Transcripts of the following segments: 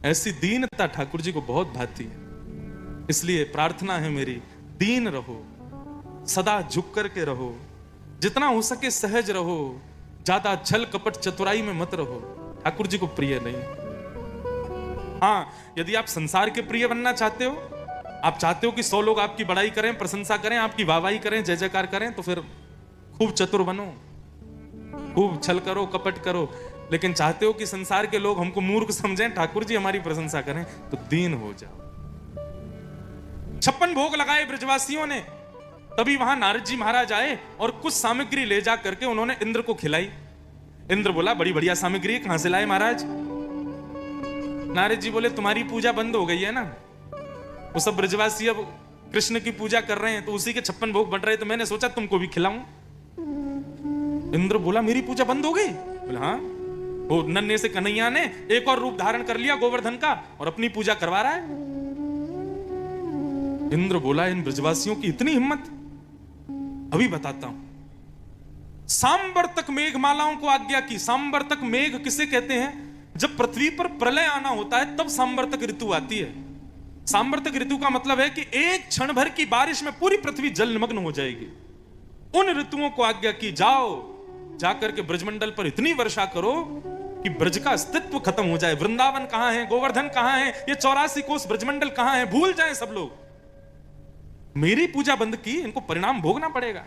ऐसी दीनता ठाकुर जी को बहुत भाती है। इसलिए प्रार्थना है मेरी, दीन रहो, सदा झुक करके रहो, जितना हो सके सहज रहो, ज्यादा छल कपट चतुराई में मत रहो। ठाकुर जी को प्रिय नहीं। हाँ, यदि आप संसार के प्रिय बनना चाहते हो, आप चाहते हो कि 100 लोग आपकी बड़ाई करें, प्रशंसा करें, आपकी वाहवाही करें, जय जयकार करें, तो फिर खूब चतुर बनो, खूब छल करो, कपट करो। लेकिन चाहते हो कि संसार के लोग हमको मूर्ख समझें, ठाकुर जी हमारी प्रशंसा करें, तो दीन हो जाओ। 56 भोग लगाए ब्रजवासियों ने, तभी वहां नारद जी महाराज आए और कुछ सामग्री ले जा करके उन्होंने इंद्र को खिलाई। इंद्र बोला बड़ी बढ़िया सामग्री, कहां से लाए महाराज? नारद जी बोले तुम्हारी पूजा बंद हो गई है ना, वो सब ब्रजवासी अब कृष्ण की पूजा कर रहे हैं, तो उसी के 56 भोग बन रहे, तो मैंने सोचा तुमको भी खिलाऊं। इंद्र बोला मेरी पूजा बंद हो गई? बोला हाँ, वो नन्हे से कन्हैया ने एक और रूप धारण कर लिया गोवर्धन का और अपनी पूजा करवा रहा है। इंद्र बोला इन ब्रजवासियों की इतनी हिम्मत, अभी बताता हूं। सांबर्तक मेघमालाओं को आज्ञा की। सांबर्तक मेघ किसे कहते हैं? जब पृथ्वी पर प्रलय आना होता है तब सांबर्तक ऋतु आती है। सांबर्तक ऋतु का मतलब है कि एक क्षण भर की बारिश में पूरी पृथ्वी जलमग्न हो जाएगी। उन ऋतुओं को आज्ञा की, जाओ जाकर के ब्रजमंडल पर इतनी वर्षा करो कि ब्रज का अस्तित्व खत्म हो जाए। वृंदावन कहां है, गोवर्धन कहां है, ये 84 कोस ब्रजमंडल कहां है, भूल जाएं सब लोग। मेरी पूजा बंद की, इनको परिणाम भोगना पड़ेगा।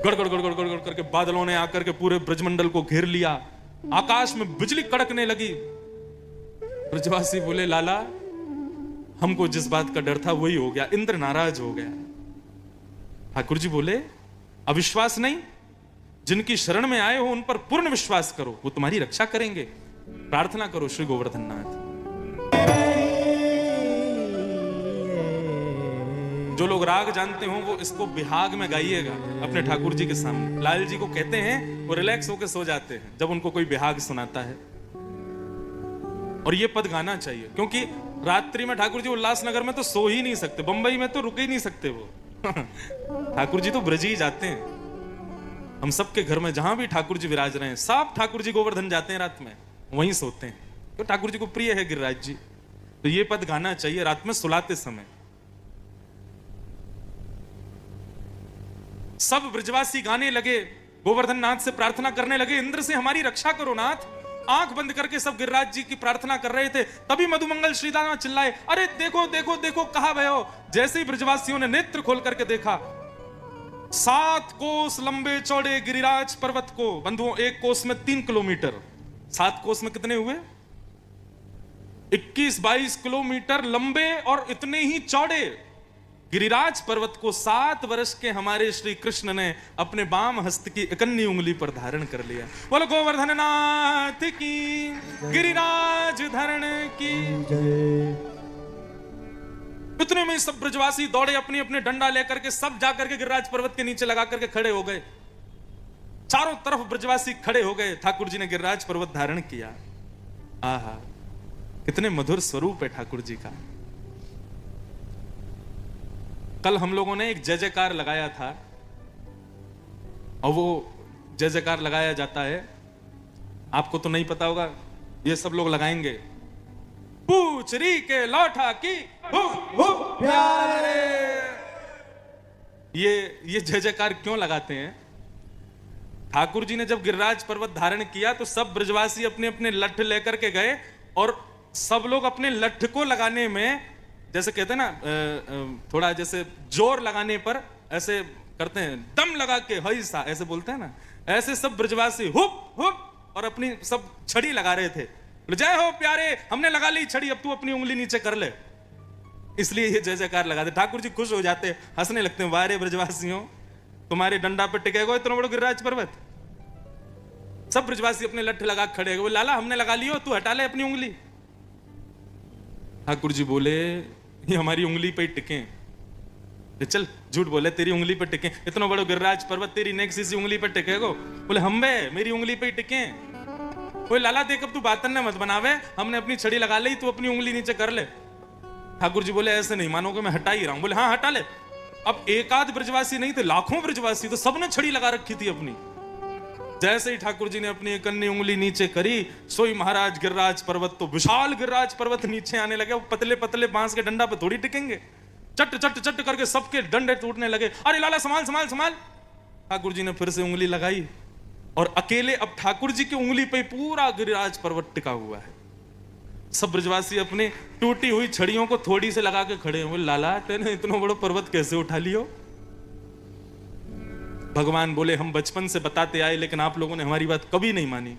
गड़गड़ गड़गड़ गड़गड़ करके बादलों ने आकर के पूरे ब्रजमंडल को घेर लिया, आकाश में बिजली कड़कने लगी। ब्रजवासी बोले लाला, हमको जिस बात का डर था वही हो गया, इंद्र नाराज हो गया। ठाकुर जी बोले अविश्वास नहीं, जिनकी शरण में आए हो उन पर पूर्ण विश्वास करो, वो तुम्हारी रक्षा करेंगे। प्रार्थना करो श्री गोवर्धन नाथ। जो लोग राग जानते हो वो इसको बिहाग में गाइएगा अपने ठाकुर जी के सामने। लाल जी को कहते हैं वो रिलैक्स होकर सो जाते हैं जब उनको कोई बिहाग सुनाता है। और ये पद गाना चाहिए, क्योंकि रात्रि में ठाकुर जी उल्लासनगर में तो सो ही नहीं सकते, बंबई में तो रुक ही नहीं सकते वो। ठाकुर जी तो ब्रज ही जाते हैं। हम सबके घर में जहां भी ठाकुर जी विराज रहे हैं, सब ठाकुर जी गोवर्धन जाते हैं, रात में वहीं सोते हैं। तो ठाकुर जी को प्रिय है गिरिराज जी, तो ये पद गाना चाहिए रात में सुलाते समय। सब ब्रजवासी गाने लगे, गोवर्धन नाथ से प्रार्थना करने लगे, इंद्र से हमारी रक्षा करो नाथ। आंख बंद करके सब गिरिराज जी की प्रार्थना कर रहे थे। तभी मधुमंगल श्रीदामा चिल्लाए, अरे देखो देखो देखो कहां भयो। जैसे ही ब्रजवासियों ने नेत्र खोल करके देखा, 7 कोस लंबे चौड़े गिरिराज पर्वत को, बंधुओं एक कोस में 3 किलोमीटर, 7 कोस में कितने हुए? 21-22 किलोमीटर लंबे और इतने ही चौड़े गिरिराज पर्वत को 7 वर्ष के हमारे श्री कृष्ण ने अपने बाम हस्त की इकन्नी उंगली पर धारण कर लिया। बोलो गोवर्धन नाथ की, गिरिराज धरण की जय। इतने में सब ब्रजवासी दौड़े, अपनी अपने डंडा लेकर के सब जाकर के गिरिराज पर्वत के नीचे लगा करके खड़े हो गए। चारों तरफ ब्रजवासी खड़े हो गए। ठाकुर जी ने गिरिराज पर्वत धारण किया। आहा, कितने मधुर स्वरूप है ठाकुर जी का। कल हम लोगों ने एक जय जयकार लगाया था, और वो जय जयकार लगाया जाता है, आपको तो नहीं पता होगा, ये सब लोग लगाएंगे। पूछरी के लौटा की प्यारे। ये जय जयकार क्यों लगाते हैं? ठाकुर जी ने जब गिरिराज पर्वत धारण किया तो सब ब्रजवासी अपने अपने लठ लेकर के गए, और सब लोग अपने लठ को लगाने में, जैसे कहते हैं ना, थोड़ा जैसे जोर लगाने पर ऐसे करते हैं, दम लगा के हईसा ऐसे बोलते हैं ना, ऐसे सब ब्रजवासी हुप हुप और अपनी सब छड़ी लगा रहे थे। जय हो प्यारे, हमने लगा ली छड़ी, अब तू अपनी उंगली नीचे कर ले। इसलिए ये जय जयकार लगाते। ठाकुर जी खुश हो जाते, हंसने लगते हैं, वारे ब्रजवासियों, तुम्हारे डंडा पे टिकेगा इतना बड़ा गिरिराज पर्वत। सब ब्रजवासी अपने लठ लगा खड़े हो। लाला हमने लगा लियो, तू हटा ले अपनी उंगली। ठाकुर जी बोले ये हमारी उंगली पे टिके। चल झूठ बोले, तेरी उंगली पे टिके, इतना बड़ा गिरिराज पर्वत तेरी नेक सी उंगली पे टिकेगो? बोले हम बे मेरी उंगली पे टिके। बोले लाला देख अब तू बातन ने मत बनावे, हमने अपनी छड़ी लगा ली, तू अपनी उंगली नीचे कर ले। ठाकुर जी बोले ऐसे नहीं मानोगे, मैं हटा ही रहा हूं। बोले हाँ हटा ले। अब एक आध ब्रजवासी नहीं थे, लाखों ब्रजवासी, तो सबने छड़ी लगा रखी थी अपनी। जैसे ही ठाकुर जी ने अपनी एक अन्य उंगली नीचे करी, सोई महाराज गिरिराज पर्वत, तो विशाल गिरिराज पर्वत नीचे आने लगे। वो पतले पतले बांस के डंडा पे थोड़ी टिकेंगे, चट चट चट करके सबके डंडे टूटने लगे। अरे लाला संभाल संभाल संभाल। ठाकुर जी ने फिर से उंगली लगाई और अकेले अब ठाकुर जी की उंगली पे पूरा गिरिराज पर्वत टिका हुआ है। सब ब्रजवासी अपने टूटी हुई छड़ियों को थोड़ी से लगा के खड़े हुए। लाला तेने इतना बड़ा पर्वत कैसे उठा लियो? भगवान बोले हम बचपन से बताते आए, लेकिन आप लोगों ने हमारी बात कभी नहीं मानी।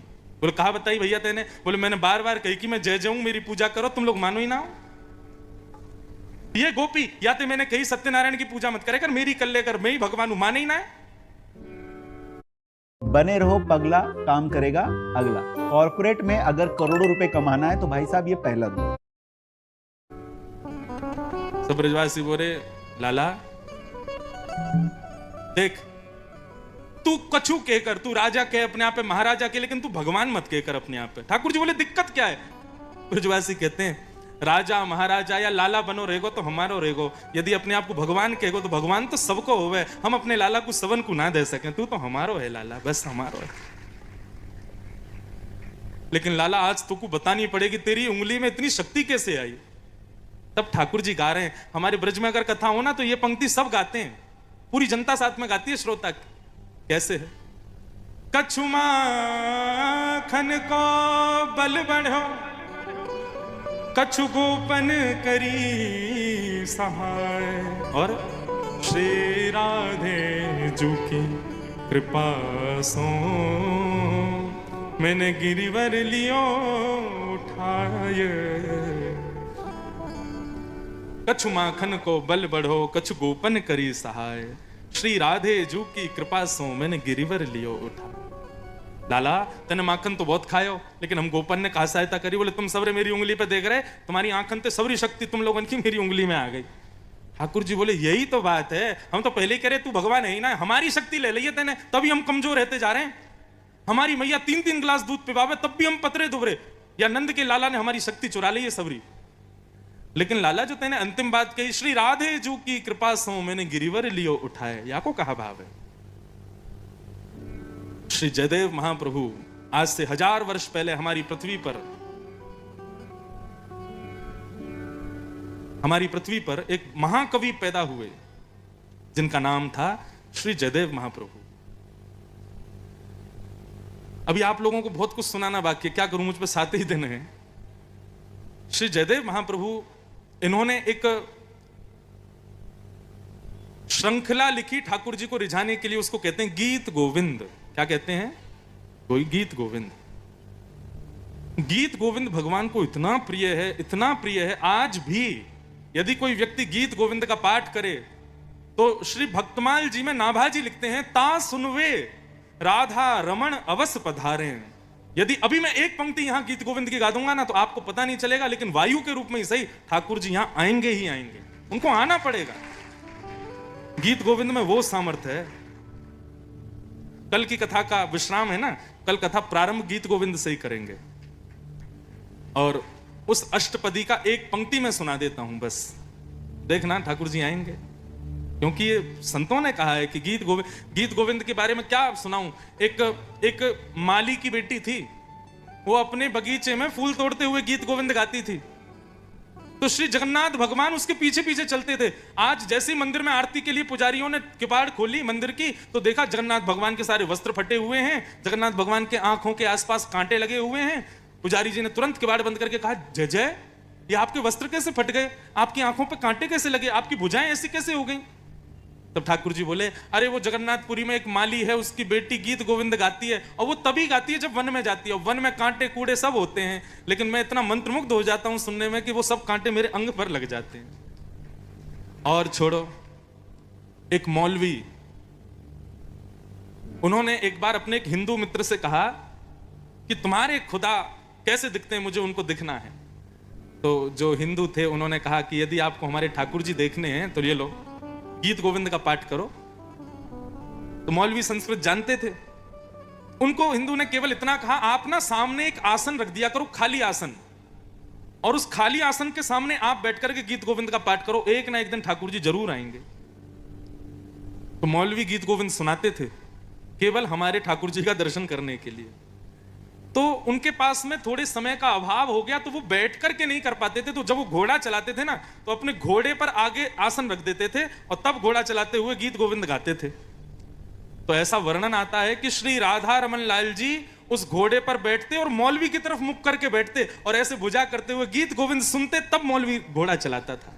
बोले कहा बताई भैया तेने? बोले मैंने बार बार कही कि मैं जय जाऊं, मेरी पूजा करो, तुम लोग मानो ही ना हो। ये गोपी या तो मैंने कही सत्यनारायण की पूजा मत करे कर, मेरी कर ले कर, मैं ही भगवान हूं, माने ही ना है। बने रहो पगला, काम करेगा अगला। कॉर्पोरेट में अगर करोड़ों रुपए कमाना है तो भाई साहब ये पहला दो। सब ब्रजवासी बोले लाला देख, तू कछु कहकर, तू राजा कह अपने आप पे, महाराजा के, लेकिन तू भगवान मत कहकर अपने आप पे। ठाकुर जी बोले दिक्कत क्या है? ब्रजवासी कहते हैं राजा महाराजा या लाला बनो रहेगो तो हमारो रहेगो, यदि अपने आप को भगवान कहेगो तो भगवान तो सबको होवे, हम अपने लाला को सवन को ना दे सकें, तू तो हमारो है लाला, बस हमारो है। लेकिन लाला आज तुमको बतानी पड़ेगी तेरी उंगली में इतनी शक्ति कैसे आई। तब ठाकुर जी गा रहे हैं। हमारे ब्रज में अगर कथा हो ना तो ये पंक्ति सब गाते हैं, पूरी जनता साथ में गाती है, श्रोता। कैसे है? कछु माखन को बल बढ़ो, कछु गोपन करी सहाय, और श्री राधे जू की कृपा सो मैंने गिरिवर लियो उठाए। कछु माखन को बल बढ़ो, कछु गोपन करी सहाय, श्री राधे जू की कृपा सो मैंने गिरिवर लियो उठा। लाला तने माखन तो बहुत खायो, लेकिन हम गोपन ने कहा सहायता करी। बोले तुम सबरे मेरी उंगली पे देख रहे, तुम्हारी आंखन ते सबरी शक्ति तुम लोगों की मेरी उंगली में आ गई। ठाकुर जी बोले यही तो बात है, हम तो पहले कह रहे तू भगवान है ही ना, हमारी शक्ति ले लिये तेने, तभी हम कमजोर रहते जा रहे हैं। हमारी मैया 3-3 गिलास दूध पिवावे तब भी हम पतरे दुबरे, या नंद के लाला ने हमारी शक्ति चुरा ली है सबरी। लेकिन लाला जो तेने अंतिम बात कही, श्री राधे जू की कृपा सो मैंने गिरिवर लियो उठाए, या को कहा भाव है। श्री जयदेव महाप्रभु आज से 1000 वर्ष पहले हमारी पृथ्वी पर एक महाकवि पैदा हुए जिनका नाम था श्री जयदेव महाप्रभु। अभी आप लोगों को बहुत कुछ सुनाना बाकी है, क्या करूं, मुझ पे 7 ही दिन है। श्री जयदेव महाप्रभु इन्होंने एक श्रृंखला लिखी ठाकुर जी को रिझाने के लिए, उसको कहते हैं गीत गोविंद। क्या कहते हैं? कोई गीत गोविंद। गीत गोविंद भगवान को इतना प्रिय है, इतना प्रिय है, आज भी यदि कोई व्यक्ति गीत गोविंद का पाठ करे तो श्री भक्तमाल जी में नाभाजी लिखते हैं, ता सुनवे राधा रमण अवस पधारे। यदि अभी मैं एक पंक्ति यहां गीत गोविंद की गा दूंगा ना तो आपको पता नहीं चलेगा, लेकिन वायु के रूप में ही सही ठाकुर जी यहां आएंगे ही आएंगे, उनको आना पड़ेगा। गीत गोविंद में वो सामर्थ्य है। कल की कथा का विश्राम है ना, कल कथा प्रारंभ गीत गोविंद से ही करेंगे, और उस अष्टपदी का एक पंक्ति में सुना देता हूं, बस देखना ठाकुर जी आएंगे, क्योंकि ये संतों ने कहा है कि गीत गोविंद के बारे में क्या सुनाऊं। एक माली की बेटी थी, वो अपने बगीचे में फूल तोड़ते हुए गीत गोविंद गाती थी, तो श्री जगन्नाथ भगवान उसके पीछे पीछे चलते थे। आज जैसे ही मंदिर में आरती के लिए पुजारियों ने किवाड़ खोली मंदिर की, तो देखा जगन्नाथ भगवान के सारे वस्त्र फटे हुए हैं, जगन्नाथ भगवान के आंखों के आसपास कांटे लगे हुए हैं। पुजारी जी ने तुरंत किवाड़ बंद करके कहा, जय जय, ये आपके वस्त्र कैसे फट गए, आपकी आंखों पे कांटे कैसे लगे, आपकी भुजाएं ऐसी कैसे हो गई? तब ठाकुर जी बोले, अरे वो जगन्नाथपुरी में एक माली है, उसकी बेटी गीत गोविंद गाती है, और वो तभी गाती है जब वन में जाती है। वन में कांटे कूड़े सब होते हैं, लेकिन मैं इतना मंत्रमुग्ध हो जाता हूं सुनने में कि वो सब कांटे मेरे अंग पर लग जाते हैं। और छोड़ो, एक मौलवी, उन्होंने एक बार अपने एक हिंदू मित्र से कहा कि तुम्हारे खुदा कैसे दिखते हैं, मुझे उनको दिखना है। तो जो हिंदू थे उन्होंने कहा कि यदि आपको हमारे ठाकुर जी देखने हैं तो ये लो, गीत गोविंद का पाठ करो। तो मौलवी संस्कृत जानते थे, उनको हिंदू ने केवल इतना कहा, आप ना सामने एक आसन रख दिया करो, खाली आसन, और उस खाली आसन के सामने आप बैठ करके गीत गोविंद का पाठ करो, एक ना एक दिन ठाकुर जी जरूर आएंगे। तो मौलवी गीत गोविंद सुनाते थे, केवल हमारे ठाकुर जी का दर्शन करने के लिए। तो उनके पास में थोड़े समय का अभाव हो गया, तो वो बैठ करके नहीं कर पाते थे। तो जब वो घोड़ा चलाते थे ना, तो अपने घोड़े पर आगे आसन रख देते थे और तब घोड़ा चलाते हुए गीत गोविंद गाते थे। तो ऐसा वर्णन आता है कि श्री राधा रमन लाल जी उस घोड़े पर बैठते और मौलवी की तरफ मुख करके बैठते और ऐसे भुजा करते हुए गीत गोविंद सुनते, तब मौलवी घोड़ा चलाता था।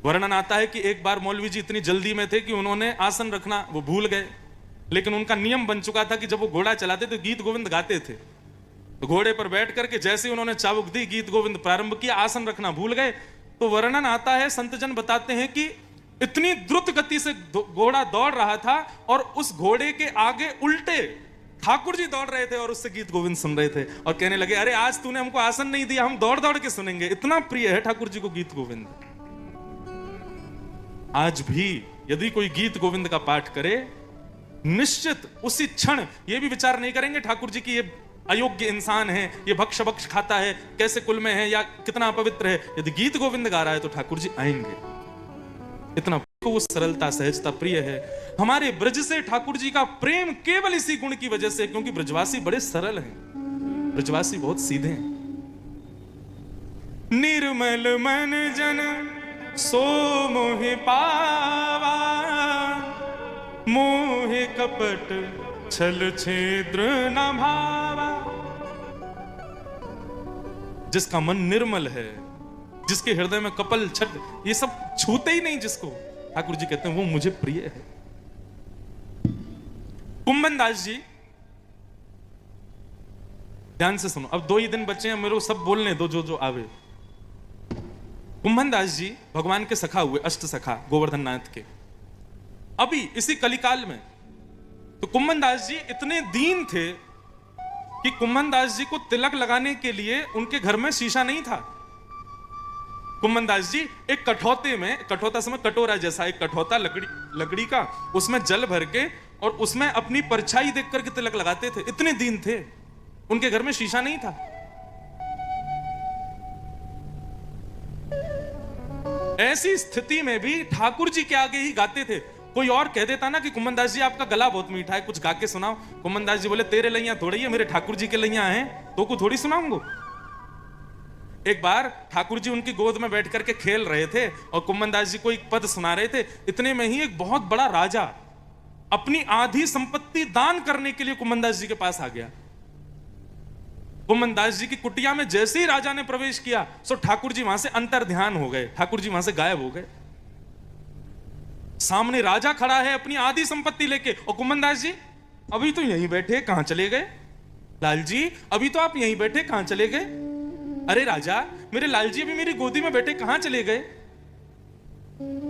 वर्णन आता है कि एक बार मौलवी जी इतनी जल्दी में थे कि उन्होंने आसन रखना वो भूल गए, लेकिन उनका नियम बन चुका था कि जब वो घोड़ा चलाते तो गीत गोविंद गाते थे। तो घोड़े पर बैठ करके जैसे उन्होंने चाबुक दी, गीत गोविंद प्रारंभ किया, आसन रखना भूल गए। तो वर्णन आता है, संतजन बताते हैं कि इतनी द्रुत गति से घोड़ा दौड़ रहा था और उस घोड़े के आगे उल्टे ठाकुर जी दौड़ रहे थे और उससे गीत गोविंद सुन रहे थे और कहने लगे, अरे आज तूने हमको आसन नहीं दिया, हम दौड़ दौड़ के सुनेंगे। इतना प्रिय है ठाकुर जी को गीत गोविंद। आज भी यदि कोई गीत गोविंद का पाठ करे, निश्चित उसी क्षण ये भी विचार नहीं करेंगे ठाकुर जी की ये अयोग्य इंसान है, ये भक्ष भक्ष खाता है, कैसे कुल में है या कितना अपवित्र है। यदि गीत गोविंद गा रहा है तो ठाकुर जी आएंगे। इतना वो सरलता सहजता प्रिय है। हमारे ब्रज से ठाकुर जी का प्रेम केवल इसी गुण की वजह से, क्योंकि ब्रजवासी बड़े सरल हैं, ब्रजवासी बहुत सीधे हैं। निर्मल मन जन सो मोहि पावा, मोह कपट छल छिद्र न भावा। जिसका मन निर्मल है, जिसके हृदय में कपल छल ये सब छूते ही नहीं, जिसको ठाकुर जी कहते हैं वो मुझे प्रिय है। कुंभन दास जी, ध्यान से सुनो, अब 2 ही दिन बचे हैं, मेरे को सब बोलने दो जो जो आवे। कुंभन दास जी भगवान के सखा हुए, अष्ट सखा गोवर्धन नाथ के। अभी इसी कलिकाल में तो कुंभन दास जी इतने दीन थे कि कुंभन दास जी को तिलक लगाने के लिए उनके घर में शीशा नहीं था। कुंभन दास जी एक कठौते में, कठौता समय कटोरा जैसा एक कठौता लकड़ी का, उसमें जल भर के और उसमें अपनी परछाई देख करके तिलक लगाते थे। इतने दीन थे, उनके घर में शीशा नहीं था। ऐसी स्थिति में भी ठाकुर जी के आगे ही गाते थे। कोई और कह देता ना कि कुंभन दास जी आपका गला बहुत मीठा है, कुछ गा के सुनाओ। कुंभन दास जी बोले, तेरे लैया थोड़ी है, मेरे ठाकुर जी के लैया हैं, तो को थोड़ी सुनाऊंगा। एक बार ठाकुर जी उनकी गोद में बैठ करके खेल रहे थे और कुंभन दास जी को एक पद सुना रहे थे। इतने में ही एक बहुत बड़ा राजा अपनी आधी संपत्ति दान करने के लिए कुंभन दास जी के पास आ गया। कुंभन दास जी की कुटिया में जैसे ही राजा ने प्रवेश किया, सो ठाकुर जी वहां से अंतर ध्यान हो गए, ठाकुर जी वहां से गायब हो गए। सामने राजा खड़ा है अपनी आधी संपत्ति लेके, और कुंभन दास जी अभी तो यहीं बैठे, कहां चले गए? लाल जी अभी तो आप यहीं बैठे, कहां चले गए? अरे राजा, मेरे लाल जी अभी मेरी गोदी में बैठे, कहां चले गए?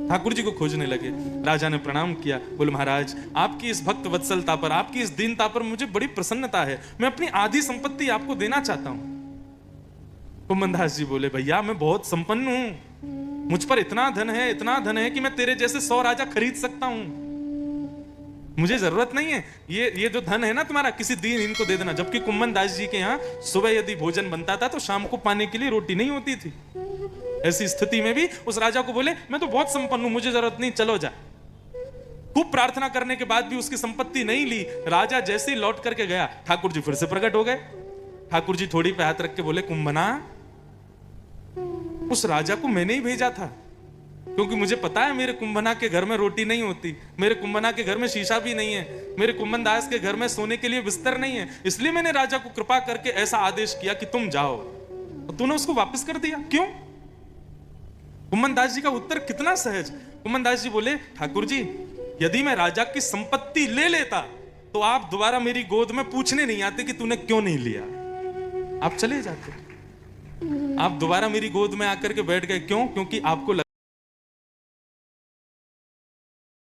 ठाकुर जी को खोजने लगे। राजा ने प्रणाम किया, बोले महाराज आपकी इस भक्त वत्सलता पर, आपकी इस दीनता पर मुझे बड़ी प्रसन्नता है, मैं अपनी आधी संपत्ति आपको देना चाहता हूं। कुंभन दास जी बोले, भैया मैं बहुत संपन्न हूं, मुझ पर इतना धन है कि मैं तेरे जैसे 100 राजा खरीद सकता हूं, मुझे जरूरत नहीं है। ये जो धन है ना तुम्हारा, किसी दीन इनको दे देना। जबकि कुंभन दास जी के यहाँ सुबह यदि भोजन बनता था तो शाम को पाने के लिए रोटी नहीं होती थी। ऐसी स्थिति में भी उस राजा को बोले, मैं तो बहुत संपन्न हूं, मुझे जरूरत नहीं, चलो जा। खूब प्रार्थना करने के बाद भी उसकी संपत्ति नहीं ली। राजा जैसे ही लौट करके गया, ठाकुर जी फिर से प्रकट हो गए। ठाकुर जी थोड़ी पे हाथ रख के बोले, कुंभना उस राजा को मैंने ही भेजा था, क्योंकि मुझे पता है मेरे कुंभना के घर में रोटी नहीं होती, मेरे कुंभना के घर में शीशा भी नहीं है, मेरे कुंभन दास के घर में सोने के लिए बिस्तर नहीं है, इसलिए मैंने राजा को कृपा करके ऐसा आदेश किया कि तुम जाओ, और तूने उसको वापस कर दिया, क्यों? कुंभन दास जी का उत्तर कितना सहज। कुंभन दास जी बोले, ठाकुर जी यदि मैं राजा की संपत्ति ले लेता तो आप दोबारा मेरी गोद में पूछने नहीं आते कि तूने क्यों नहीं लिया, आप चले जाते। आप दोबारा मेरी गोद में आकर के बैठ गए, क्यों? क्योंकि आपको